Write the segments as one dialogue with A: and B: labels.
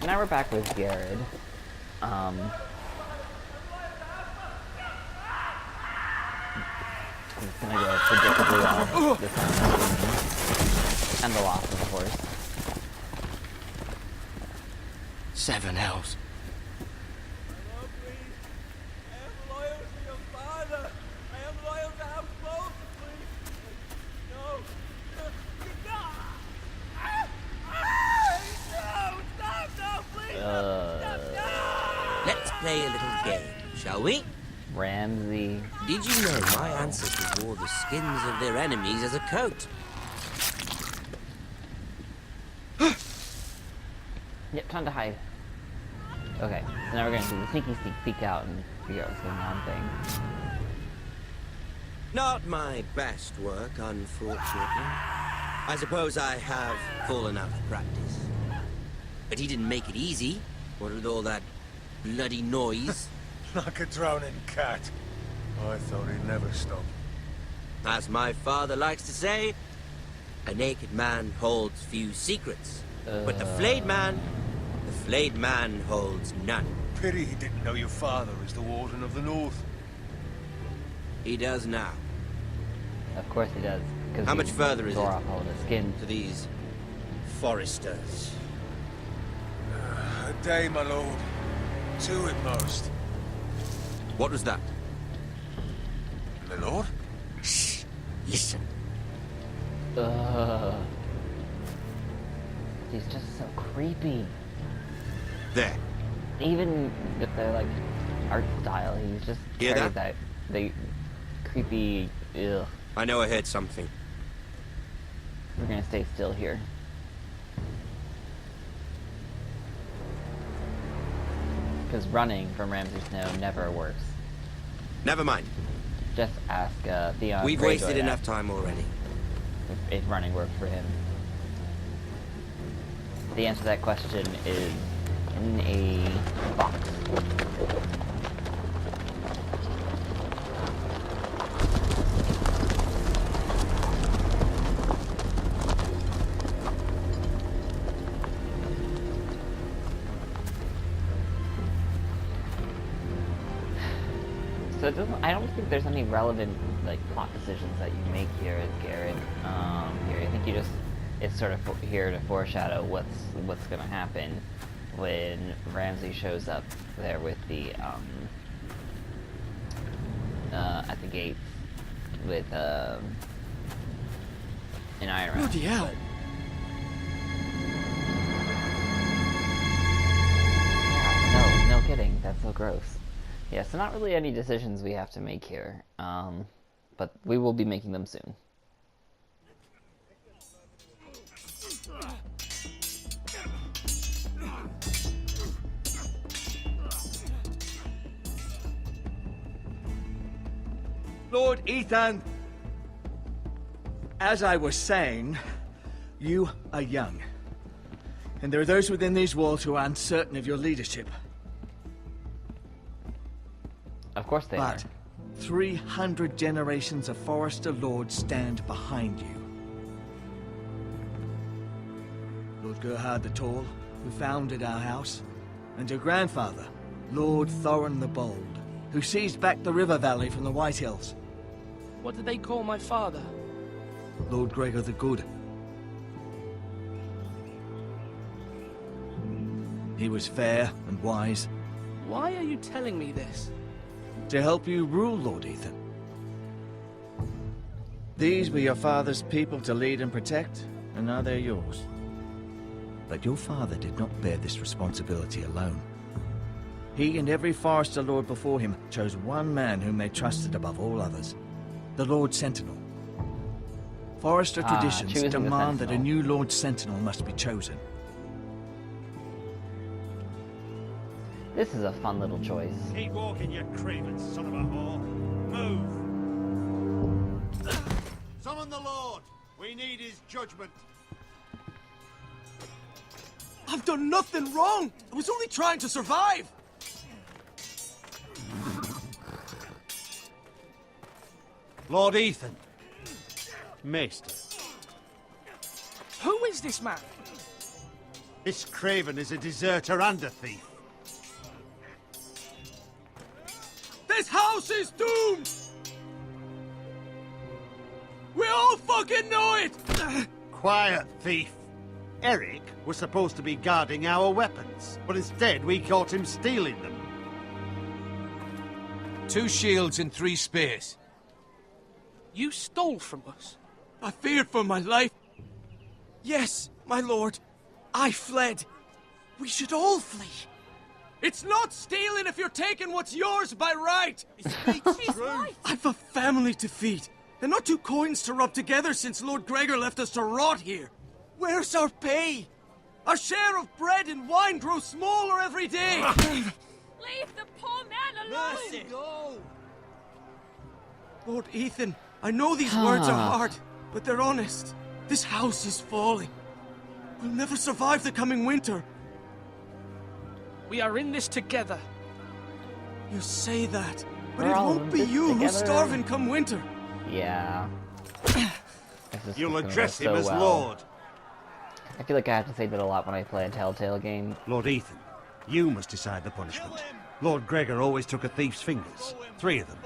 A: now we're back with Garrett. It's gonna go predictably well this time. And the loss, of course.
B: 7 elves.
C: Hello, please. I am loyal to your father. I am loyal to House Bolton, please. No. No. No, please. No.
B: Let's play a little game, shall we?
A: Ramsey.
B: Did you know my ancestors wore the skins of their enemies as a coat?
A: Yep, time to hide. Okay, so now we're gonna do the sneaky sneak peek out and figure out what's going on thing.
B: Not my best work, unfortunately. I suppose I have fallen out of practice. But he didn't make it easy. What with all that bloody noise?
D: Like a drowning cat. I thought he'd never stop.
B: As my father likes to say, a naked man holds few secrets. But the flayed man holds none.
D: Pity he didn't know your father is the Warden of the North.
B: He does now.
A: Of course he does.
B: How much further is it?
A: Tore off all the skin.
B: To these foresters.
D: A day, my lord. 2 at most.
B: What was that?
D: My lord?
B: Shh! Listen.
A: He's just so creepy.
B: There.
A: Even with the like art style, he's just
B: Hear
A: carried
B: that?
A: the creepy. Ugh.
B: I know I heard something.
A: We're gonna stay still here. Because running from Ramsay Snow never works.
B: Never mind.
A: Just ask Theon.
B: We've
A: Greyjoy
B: wasted
A: that,
B: enough time already.
A: if running works for him. The answer to that question is in a box. So it doesn't, I don't think there's any relevant like plot decisions that you make here as Garrett. Here, I think you just it's sort of here to foreshadow what's going to happen when Ramsay shows up there with the at the gates with an iron.
B: Bloody hell!
A: Yeah, no kidding. That's so gross. Yeah, so not really any decisions we have to make here, but we will be making them soon.
E: Lord Ethan, as I was saying, you are young. And there are those within these walls who are uncertain of your leadership.
A: Of course they are.
E: But 300 generations of Forester Lords stand behind you. Lord Gerhard the Tall, who founded our house, and your grandfather, Lord Thorin the Bold, who seized back the river valley from the White Hills.
F: What did they call my father?
E: Lord Gregor the Good. He was fair and wise.
F: Why are you telling me this?
E: To help you rule, Lord Ethan. These were your father's people to lead and protect, and now they're yours. But your father did not bear this responsibility alone. He and every Forester Lord before him chose one man whom they trusted above all others, the Lord Sentinel. Forester traditions
A: choosing the
E: demand that a
A: Sentinel.
E: new Lord Sentinel must be chosen.
A: This is a fun little choice.
G: Keep walking, you craven son of a whore. Move! Summon the Lord! We need his judgment.
E: I've done nothing wrong! I was only trying to survive!
G: Lord Ethan. Missed.
F: Who is this man?
G: This craven is a deserter and a thief.
C: This house is doomed! We all fucking know it!
G: Quiet, thief. Eric was supposed to be guarding our weapons, but instead we caught him stealing them.
D: 2 shields and 3 spears.
F: You stole from us.
C: I feared for my life. Yes, my lord. I fled. We should all flee. It's not stealing if you're taking what's yours by right. I've a family to feed, and not 2 coins to rub together since Lord Gregor left us to rot here. Where's our pay? Our share of bread and wine grows smaller every day.
H: Leave the poor man alone!
C: Mercy. Go. Lord Ethan, I know these words are hard, but they're honest. This house is falling. We'll never survive the coming winter.
F: We are in this together.
C: You say that, but
A: We're
C: it
A: all
C: won't
A: in
C: be
A: this
C: you who's
A: together.
C: starving come winter.
A: Yeah. This is
G: You'll
A: gonna go
G: address him
A: so
G: as
A: well.
G: Lord.
A: I feel like I have to say that a lot when I play a Telltale game.
G: Lord Ethan, you must decide the punishment. Lord Gregor always took a thief's fingers. 3 of them.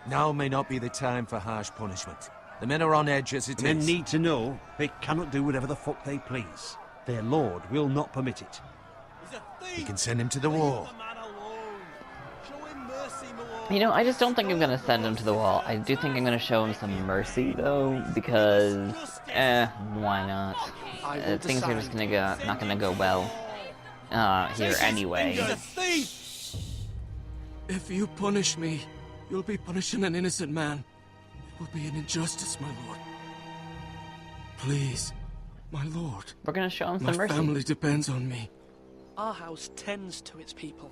D: Now may not be the time for harsh punishment. The men are on edge as it
G: Men
D: is.
G: need to know they cannot do whatever the fuck they please. Their lord will not permit it.
D: We can send him to the wall.
A: You know, I just don't think I'm gonna send him to the wall. I do think I'm gonna show him some mercy, though, because, why not? Things are just gonna go, not gonna go well, here anyway.
C: If you punish me, you'll be punishing an innocent man. It will be an injustice, my lord. Please, my lord.
A: We're gonna show him
C: My
A: some mercy.
C: family depends on me.
F: Our house tends to its people.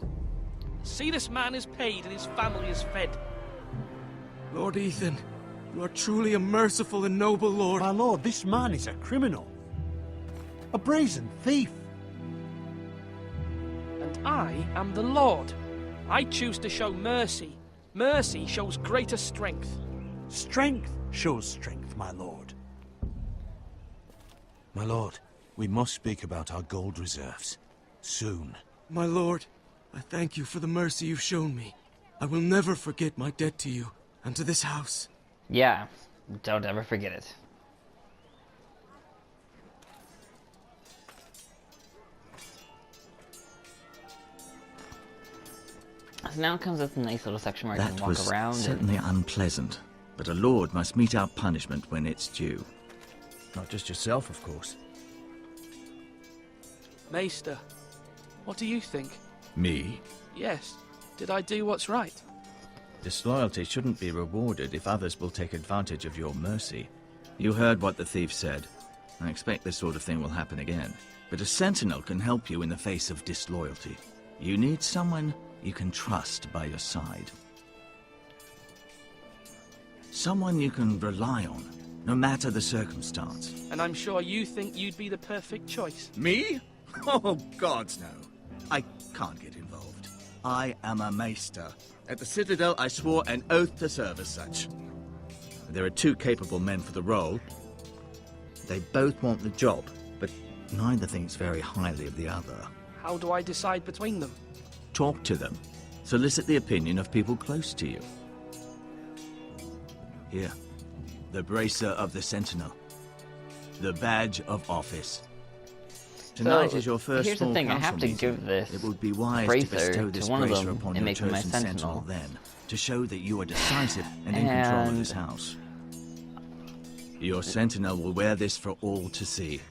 F: See, this man is paid and his family is fed.
C: Lord Ethan, you are truly a merciful and noble lord.
G: My lord, this man is a criminal. A brazen thief.
F: And I am the Lord. I choose to show mercy. Mercy shows greater strength.
G: Strength shows strength, my lord.
D: My lord, we must speak about our gold reserves. Soon.
C: My lord, I thank you for the mercy you've shown me. I will never forget my debt to you and to this house.
A: Yeah, don't ever forget it. So now comes this nice little section where I can
E: That
A: walk
E: was
A: around
E: certainly unpleasant, but a lord must mete out punishment when it's due. Not just yourself, of course.
F: Maester, what do you think?
E: Me?
F: Yes. Did I do what's right?
E: Disloyalty shouldn't be rewarded if others will take advantage of your mercy. You heard what the thief said. I expect this sort of thing will happen again. But a sentinel can help you in the face of disloyalty. You need someone you can trust by your side. Someone you can rely on, no matter the circumstance.
F: And I'm sure you think you'd be the perfect choice.
E: Me? Oh, gods no. I can't get involved. I am a maester. At the Citadel, I swore an oath to serve as such. There are 2 capable men for the role. They both want the job, but neither thinks very highly of the other.
F: How do I decide between them?
E: Talk to them. Solicit the opinion of people close to you. Here, the bracer of the sentinel. The badge of office. Tonight
A: So,
E: is your first
A: here's the
E: full
A: thing, I
E: council
A: have to
E: meeting.
A: give this
E: It would be wise to
A: bracer
E: bestow
A: to
E: this
A: one of
E: bracer
A: them
E: upon
A: and
E: your
A: make him my
E: chosen
A: sentinel.
E: then, to show that you are decisive and in control of this
A: And-
E: house. Your sentinel will wear this for all to see.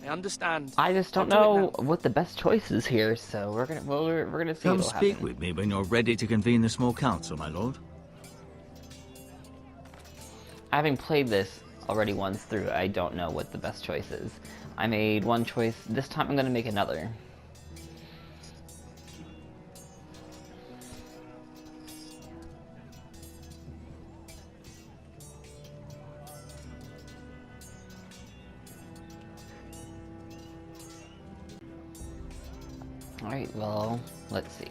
F: I understand.
A: I just don't
F: I'll do
A: know
F: it now.
A: what the best choice is here, so we're gonna see
E: Come
A: what'll
E: speak
A: happen.
E: with me when you're ready to convene the small council, my lord.
A: Having played this already once through, I don't know what the best choice is. I made one choice, this time I'm gonna make another. Alright, well, let's see.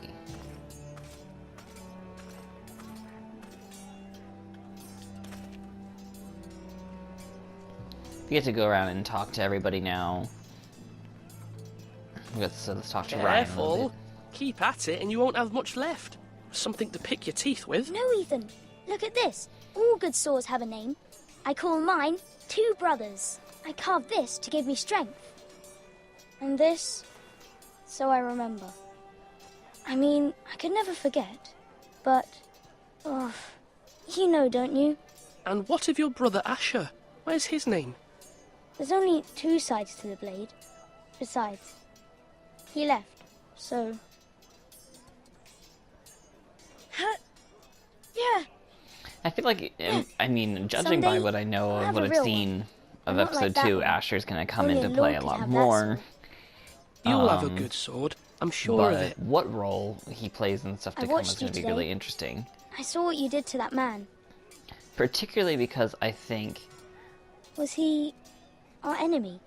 A: We get to go around and talk to everybody now. let's talk to Ryan a little
F: Careful.
A: bit.
F: Keep at it and you won't have much left. Something to pick your teeth with.
I: No, Ethan. Look at this. All good swords have a name. I call mine Two Brothers. I carved this to give me strength. And this, so I remember. I mean, I could never forget. But, oh, you know, don't you?
F: And what of your brother Asher? Where's his name?
I: There's only two sides to the blade. Besides, he left, so... Yeah.
A: I feel like, I mean, judging by
I: Someday,
A: what I know
I: I'll
A: of
I: have
A: what
I: a
A: I've
I: real
A: seen of
I: Not like
A: episode
I: that
A: 2,
I: one.
A: Asher's gonna come
I: Only
A: into
I: a
A: play a
I: lord
A: lot
I: can have that
A: more.
I: sword.
F: You'll have a
A: Um,
F: good sword. I'm sure of
A: But
F: it.
A: what role he plays in stuff
I: I
A: to come is
I: watched
A: going
I: you
A: to be
I: today.
A: really interesting.
I: I saw what you did to that man.
A: Particularly because I think
I: Was he our enemy?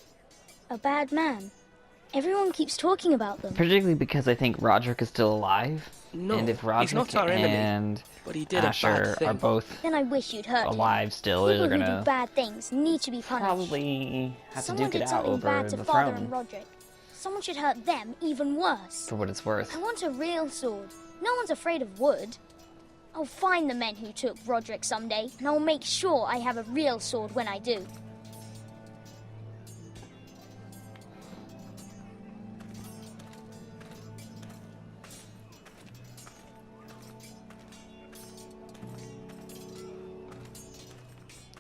I: A bad man? Everyone keeps talking about them.
A: Particularly because I think Roderick is still alive.
F: No,
A: and if
F: he's
A: Roderick
F: not our enemy,
A: and
F: but he did a bad
A: Asher
F: thing.
A: are both
I: Then I wish you'd hurt him.
A: alive still,
I: People
A: they're
I: who do
A: gonna
I: bad things need to be punished.
A: probably have
I: Someone
A: to duke
I: did
A: it out
I: something
A: over
I: bad to
A: the
I: Father
A: throne,
I: and Roderick. Someone should hurt them even worse.
A: for what it's worth.
I: I want a real sword. No one's afraid of wood. I'll find the men who took Roderick someday, and I'll make sure I have a real sword when I do.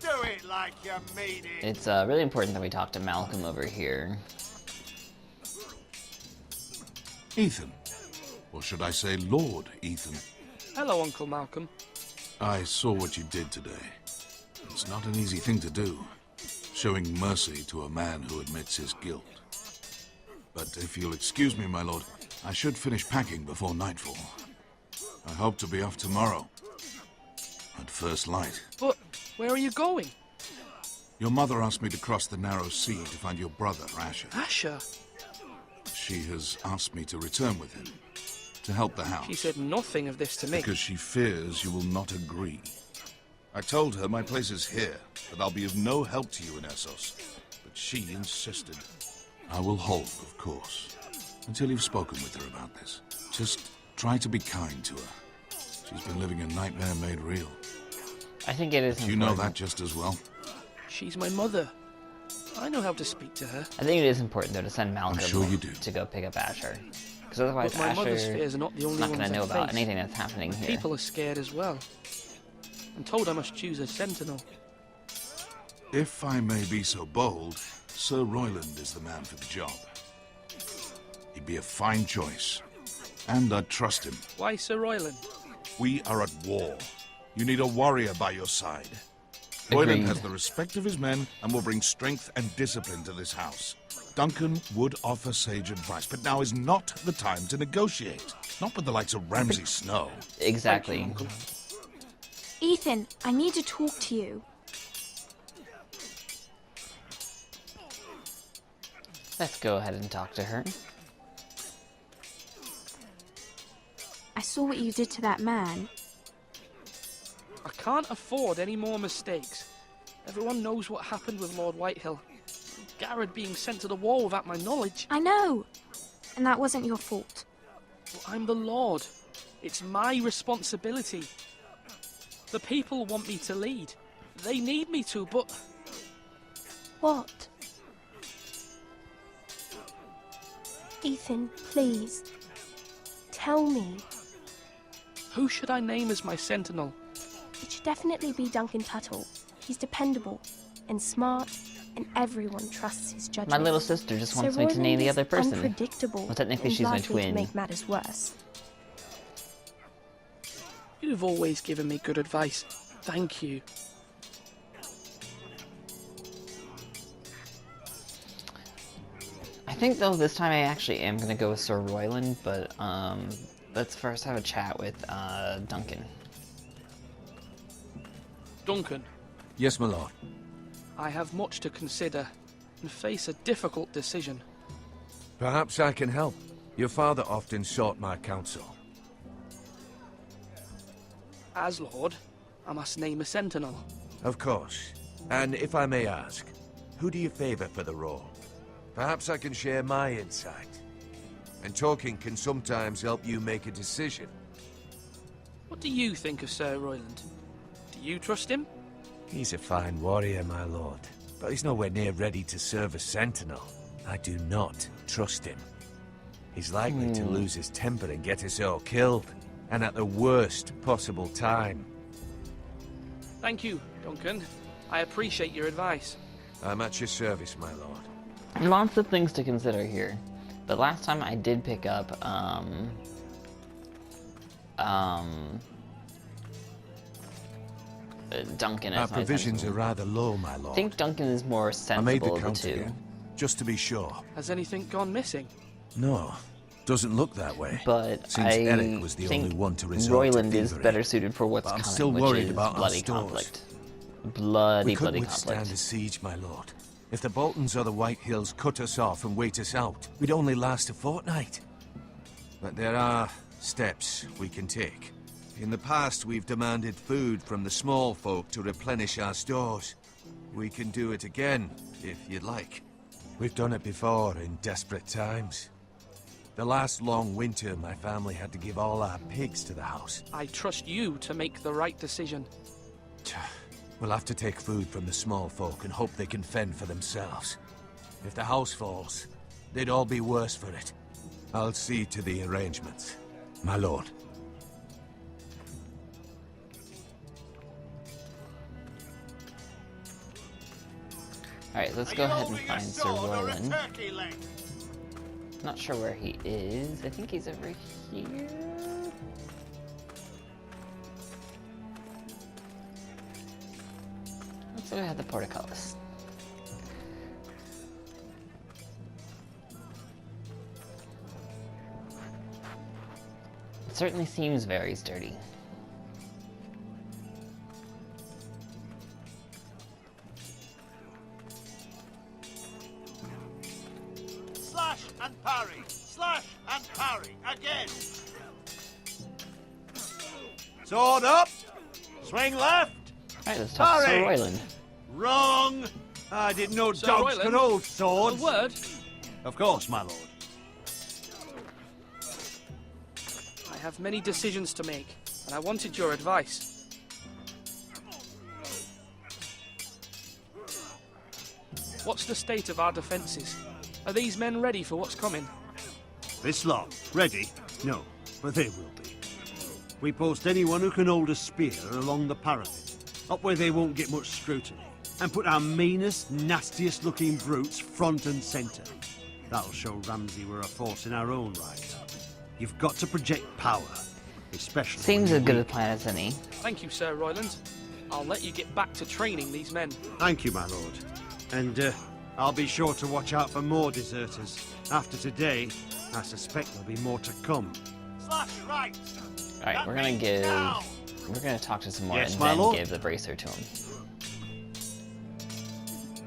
G: Do it like you mean it.
A: It's really important that we talk to Malcolm over here.
D: Ethan. Or should I say Lord Ethan?
F: Hello, Uncle Malcolm.
D: I saw what you did today. It's not an easy thing to do, showing mercy to a man who admits his guilt. But if you'll excuse me, my lord, I should finish packing before nightfall. I hope to be off tomorrow. At first light.
F: But where are you going?
D: Your mother asked me to cross the narrow sea to find your brother, Asher.
F: Asher?
D: She has asked me to return with him, to help the house.
F: She said nothing of this to me.
D: Because she fears you will not agree. I told her my place is here, that I'll be of no help to you in Essos. But she insisted. I will hold, of course, until you've spoken with her about this. Just try to be kind to her. She's been living a nightmare made real.
A: I think it is
D: You know
A: important.
D: that just as well.
F: She's my mother. I know how to speak to her.
A: I think it is important, though, to send Malcolm
D: sure you do.
A: to go pick up Asher. Because otherwise
F: But my mother's
A: Asher
F: fears are not the only
A: not
F: ones
A: going to know
F: I
A: about
F: face.
A: anything that's happening here.
F: People are scared as well. I'm told I must choose a sentinel.
D: If I may be so bold, Sir Royland is the man for the job. He'd be a fine choice. And I'd trust him.
F: Why Sir Royland?
D: We are at war. You need a warrior by your side.
A: Agreed.
D: Royland has the respect of his men and will bring strength and discipline to this house. Duncan would offer sage advice, but now is not the time to negotiate. Not with the likes of Ramsay Snow.
A: Exactly.
F: Thank you, Uncle.
J: Ethan, I need to talk to you.
A: Let's go ahead and talk to her.
J: I saw what you did to that man.
F: I can't afford any more mistakes. Everyone knows what happened with Lord Whitehill. Garrett being sent to the wall without my knowledge.
J: I know. And that wasn't your fault.
F: But I'm the Lord. It's my responsibility. The people want me to lead. They need me to, but
J: What? Ethan, please. Tell me.
F: who should I name as my sentinel?
J: It should definitely be Duncan Tuttle. He's dependable and smart, and everyone trusts his judgment.
A: My little sister just wants
J: Sir
A: me to name
J: Roland
A: the
J: is
A: other person.
J: Unpredictable.
A: Well, technically
J: and
A: she's my
J: likely
A: twin.
J: To make matters worse.
F: You've always given me good advice. Thank you.
A: I think, though, this time I actually am going to go with Sir Royland, but let's first have a chat with Duncan.
F: Duncan,
C: Yes, my lord.
F: I have much to consider and face a difficult decision.
C: Perhaps I can help. Your father often sought my counsel.
F: As Lord, I must name a sentinel.
C: Of course. And if I may ask, who do you favor for the role? Perhaps I can share my insight.
K: And talking can sometimes help you make a decision.
F: What do you think of Sir Royland? Do you trust him?
L: He's a fine warrior, my lord, but he's nowhere near ready to serve as sentinel. I do not trust him. He's likely to lose his temper and get us all killed, and at the worst possible time.
F: Thank you, Duncan. I appreciate your advice.
K: I'm at your service, my lord.
A: Lots of things to consider here. But last time I did pick up, Duncan as
L: Our
A: my
L: provisions
A: sentinel.
L: are rather low, my lord.
A: I think Duncan is more
L: I made the
A: sensible of the
L: count
A: two.
L: again, just to be sure.
F: Has anything gone missing?
L: No, doesn't look that way.
A: But
L: Since
A: I
L: Eric was the
A: think
L: only one to resort
A: Royland
L: to
A: is
L: thievery.
A: better suited for what's
L: But I'm
A: coming,
L: still
A: which
L: worried
A: is
L: about our
A: bloody
L: stores.
A: conflict. Bloody
L: We couldn't
A: conflict.
L: withstand a siege, my lord. If the Boltons or the White Hills cut us off and wait us out, we'd only last a fortnight.
K: But there are steps we can take. In the past, we've demanded food from the small folk to replenish our stores. We can do it again, if you'd like.
L: We've done it before in desperate times. The last long winter, my family had to give all our pigs to the house.
F: I trust you to make the right decision.
L: We'll have to take food from the small folk and hope they can fend for themselves. If the house falls, they'd all be worse for it.
K: I'll see to the arrangements.
L: My lord.
A: Alright, let's go ahead and find Sir Royland. Not sure where he is. I think he's over here. Let's go ahead to the portcullis. It certainly seems very sturdy.
G: Slash and parry! Slash and parry! Again! Sword up! Swing left!
A: Alright, let's talk to Sir
G: Parry!
A: Royland.
G: Wrong! I didn't know
F: Sir
G: dogs
F: Royland?
G: could hold
F: A
G: swords.
F: word?
G: Of course, my lord.
F: I have many decisions to make, and I wanted your advice. What's the state of our defences? Are these men ready for what's coming?
G: This lot, ready? No, but they will be. We post anyone who can hold a spear along the parapet, up where they won't get much scrutiny, and put our meanest, nastiest looking brutes front and centre. That'll show Ramsay we're a force in our own right. You've got to project power, especially
A: Seems
G: when
A: as
G: you're
A: good a
G: weak.
A: plan as any.
F: Thank you, Sir Royland. I'll let you get back to training these men.
G: Thank you, my lord. And I'll be sure to watch out for more deserters. After today, I suspect there'll be more to come. Slash right!
A: Alright, we're gonna talk to some more
G: Yes,
A: and
G: my
A: then
G: lord.
A: give the bracer to him.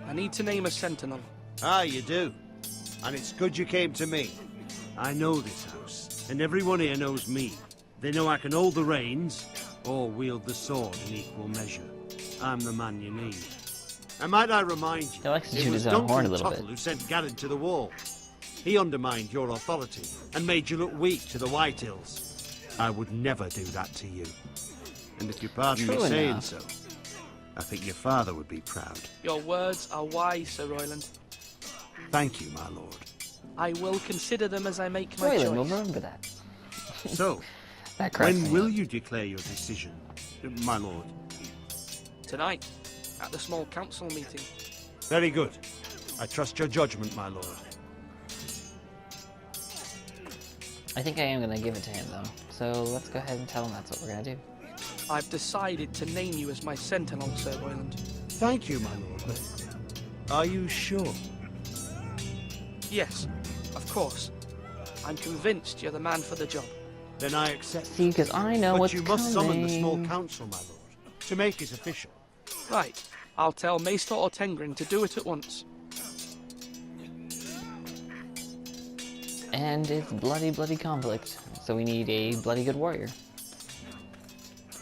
F: I need to name a sentinel.
G: Ah, you do. And it's good you came to me. I know this house, and everyone here knows me. They know I can hold the reins, or wield the sword in equal measure. I'm the man you need. And might I remind you,
A: He likes to
G: it
A: shoot
G: was
A: his own horn a
G: Duncan
A: little
G: Tuttle
A: bit.
G: who sent Garrett to the wall. He undermined your authority, and made you look weak to the White Hills. I would never do that to you. And if you pardon me
A: True
G: saying
A: enough.
G: so, I think your father would be proud.
F: Your words are wise, Sir Royland.
G: Thank you, my lord.
F: I will consider them as I make my
A: Royland will
F: choice.
A: remember that.
G: So,
A: That cracks
G: when
A: me
G: will
A: up.
G: you declare your decision, my lord?
F: Tonight, at the small council meeting.
G: Very good. I trust your judgment, my lord.
A: I think I am gonna give it to him though. So let's go ahead and tell him that's what we're gonna do.
F: I've decided to name you as my sentinel, Sir Royland.
G: Thank you, my lord. But are you sure?
F: Yes, of course. I'm convinced you're the man for the job.
G: Then I accept.
A: See, because I know
G: But
A: what's
G: you must summon the small
A: coming.
G: council, my lord, to make it official.
F: Right, I'll tell Maester or Tengrin to do it at once.
A: And it's bloody, bloody conflict. So we need a bloody good warrior.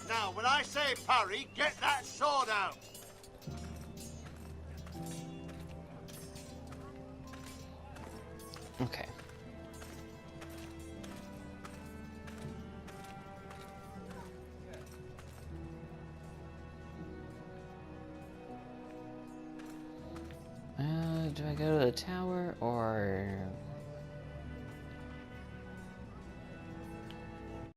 G: Now, when I say parry, get that sword out.
A: Okay. go to the tower or